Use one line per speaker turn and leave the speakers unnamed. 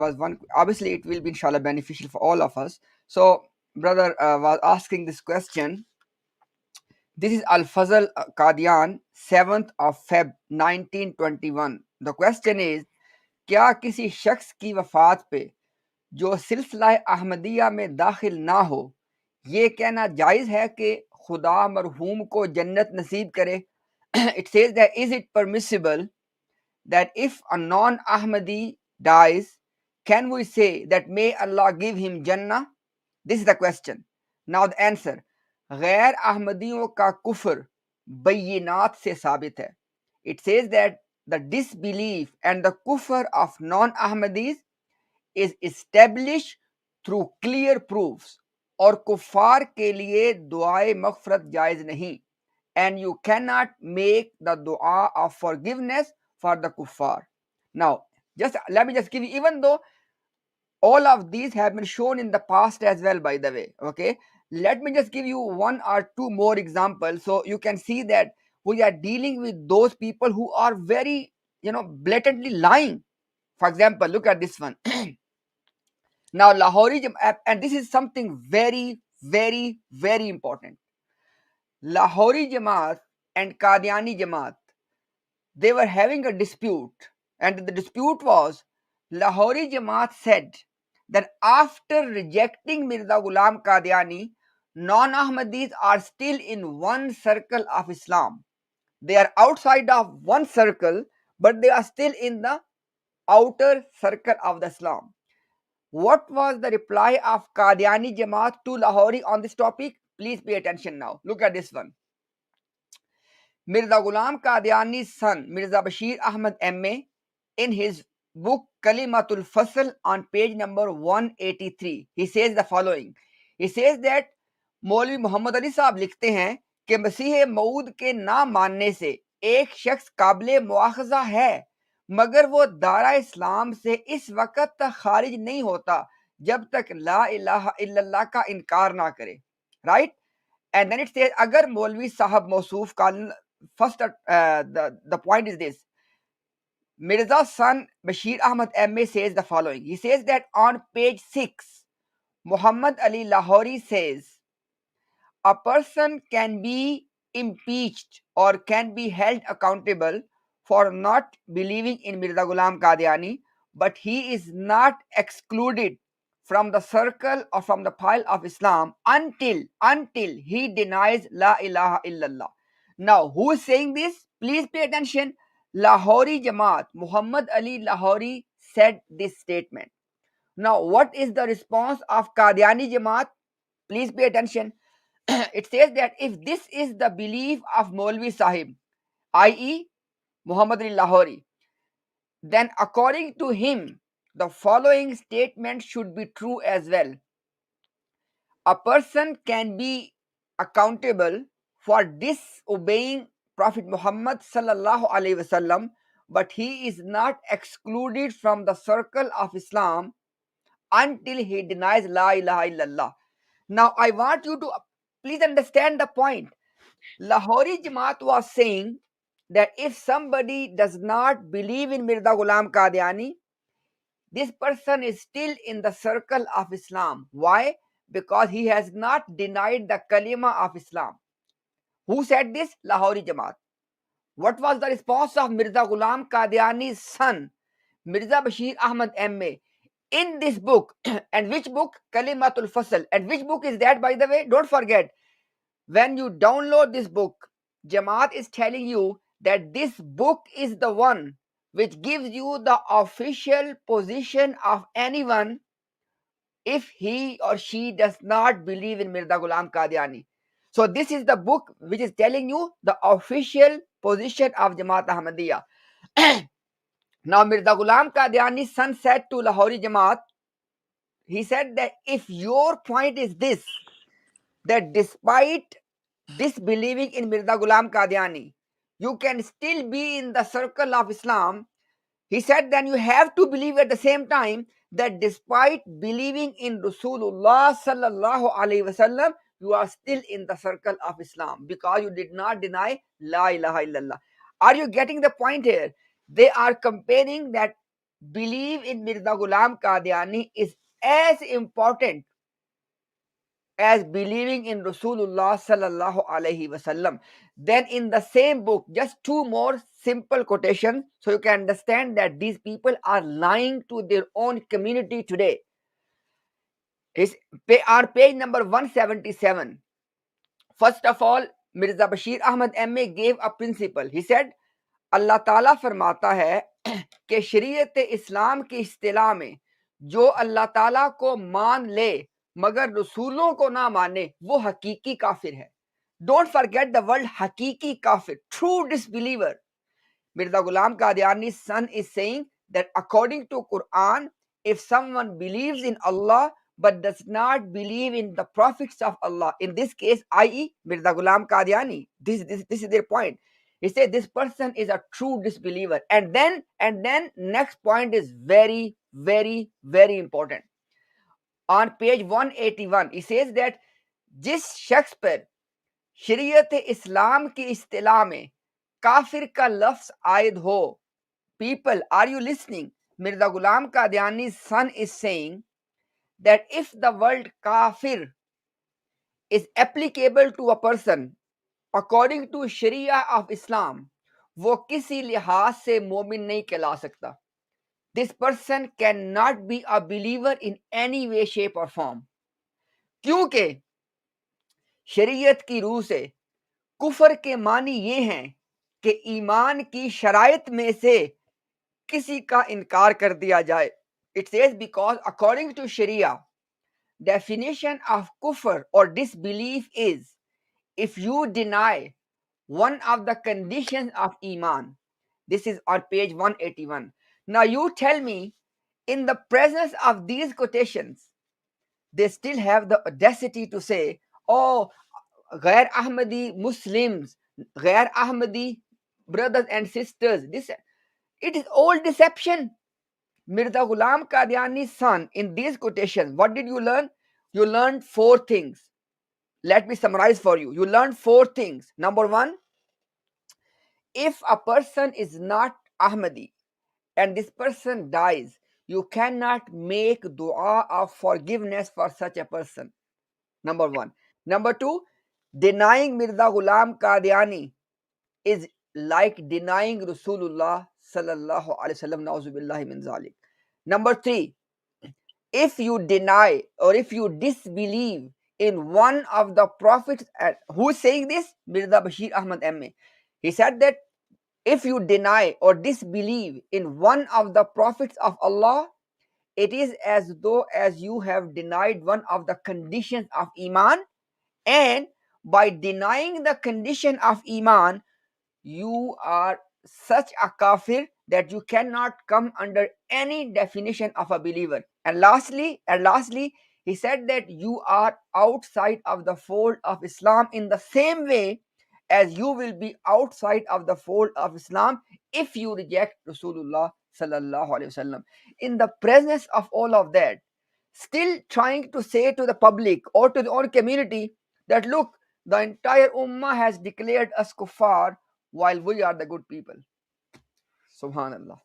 was one, obviously it will be inshallah beneficial for all of us. So brother was asking this question. This is Al Fazl Qadian, 7th of Feb 1921. The question is, क्या किसी शख्स की वफात पे जो सिलसिला अहमदिया में दाखिल ना हो, ये कहना जायज़ है कि खुदा मरहूम को जन्नत नसीब करे? It says that is it permissible that if a non-Ahmadi dies, can we say that may Allah give him Jannah? This is the question. Now the answer. गैर अहमदियों का कुफ्र बय्यिनात से साबित है. It says that the disbelief and the kufr of non-Ahmadis is established through clear proofs. और कुफार के लिए दुआए मगफरत जायज़ नहीं. And you cannot make the dua of forgiveness for the kuffar. Now, just let me just give you, even though all of these have been shown in the past as well, by the way, okay, let me just give you one or two more examples so you can see that we are dealing with those people who are very, blatantly lying. For example, look at this one. Now, Lahori, and this is something very, very, very important. Lahori Jamaat and Qadiani Jamaat, they were having a dispute, and the dispute was Lahori Jamaat said that after rejecting Mirza Ghulam Qadiani, non-Ahmadis are still in one circle of Islam. They are outside of one circle, but they are still in the outer circle of the Islam. What was the reply of Qadiani Jamaat to Lahori on this topic? Please pay attention now. Look at this one. Mirza Ghulam Qadiani's son, Mirza Bashir Ahmad MA, in his book Kalimatul Fasl on page number 183, he says the following. He says that मौलवी मोहम्मद अली साहब लिखते हैं कि मसीह मऊद के ना मानने से एक शख्स काबिल मुआखजा है, मगर वो दारा इस्लाम से इस वक्त तक खारिज नहीं होता जब तक ला इलाहा इल्लल्लाह का इनकार ना करे. Right? And then it says अगर मौलवी साहब मौसूफ का first the point is this. Mirza's son Bashir Ahmad MA says the following. He says that on page 6, Muhammad Ali Lahori says a person can be impeached or can be held accountable for not believing in Mirza Ghulam Qadiani, but he is not excluded from the circle or from the pile of Islam until he denies La ilaha illallah. Now, who is saying this? Please pay attention. Lahori Jamaat, Muhammad Ali Lahori said this statement. Now, what is the response of Qadiani Jamaat? Please pay attention. It says that if this is the belief of Maulvi Sahib, i.e. Muhammad Ali Lahori, then according to him, the following statement should be true as well. A person can be accountable for disobeying Prophet Muhammad sallallahu alaihi wasallam, but he is not excluded from the circle of Islam until he denies La ilaha illallah. Now, I want you to please understand the point. Lahori Jamaat was saying that if somebody does not believe in Mirza Ghulam Qadiani, this person is still in the circle of Islam. Why? Because he has not denied the kalima of Islam. Who said this? Lahori Jamaat. What was the response of Mirza Ghulam Qadiani's son, Mirza Bashir Ahmad MA, in this book? And which book? Kalimatul Fasl. And which book is that, by the way? Don't forget, when you download this book, Jamaat is telling you that this book is the one which gives you the official position of anyone if he or she does not believe in Mirza Ghulam Qadiani. So this is the book which is telling you the official position of Jamaat Ahmadiyya. Now Mirza Ghulam Qadiani's son said to Lahori Jamaat, he said that if your point is this, that despite disbelieving in Mirza Ghulam Qadiani, you can still be in the circle of Islam. He said then you have to believe at the same time that despite believing in Rasulullah sallallahu alaihi wasallam, you are still in the circle of Islam because you did not deny La ilaha illallah. Are you getting the point here? They are comparing that believe in Mirza Ghulam Qadiani is as important as believing in Rasulullah sallallahu alaihi wasallam. Then in the same book, just two more simple quotations so you can understand that these people are lying to their own community today. Is on page number 177. First of all, Mirza Bashir Ahmad MA gave a principle. He said, अल्लाह ताला फरमाता है कि शरीयत इस्लाम की इस्तिलाह में जो अल्लाह ताला को मान ले मगर रसूलों को ना माने वो हकीकी काफिर है. Don't forget the word hakiki kafir, true disbeliever. Mirza Ghulam Qadiani's son is saying that according to Quran, if someone believes in Allah but does not believe in the prophets of Allah, in this case, i.e., Mirza Ghulam Qadiani, this is their point. He said this person is a true disbeliever. And then next point is very, very, very important. On page 181, he says that जिस शख्स पर शरीयत इस्लाम की इस्तिलाह में काफिर का लफ्ज आयद हो. People, are you listening? Mirza Ghulam Qadiani's son is saying that if the word kafir is applicable to a person according to Sharia of Islam, वो किसी लिहाज से मोमिन नहीं कहला सकता. This person cannot be a believer in any way, shape or form. क्योंकि शरीयत की रूह से कुफर के मानी ये हैं कि ईमान की शराइत में से किसी का इनकार कर दिया जाए. It says because according to Sharia, definition of kufr or disbelief is if you deny one of the conditions of iman. This is on page 181. Now you tell me, in the presence of these quotations, they still have the audacity to say, oh, Ghair Ahmadi Muslims, Ghair Ahmadi brothers and sisters. It is all deception. Mirza Ghulam Qadiani's son, in these quotations, what did you learn? You learned four things. Let me summarize for you. You learned four things. Number one, if a person is not Ahmadi and this person dies, you cannot make dua of forgiveness for such a person. Number one. Number two, denying Mirza Ghulam Qadiani is like denying Rasulullah sallallahu alaihi wasallam. Nauzubillahi min zalik. Number three, if you deny or if you disbelieve in one of the prophets, who is saying this? Mirza Bashir Ahmad MA. He said that if you deny or disbelieve in one of the prophets of Allah, it is as though as you have denied one of the conditions of Iman, and by denying the condition of Iman, you are such a kafir that you cannot come under any definition of a believer. And lastly, he said that you are outside of the fold of Islam in the same way as you will be outside of the fold of Islam if you reject Rasulullah sallallahu alaihi wasallam. In the presence of all of that, still trying to say to the public or to the own community that look, the entire ummah has declared us kuffar while we are the good people. Subhanallah.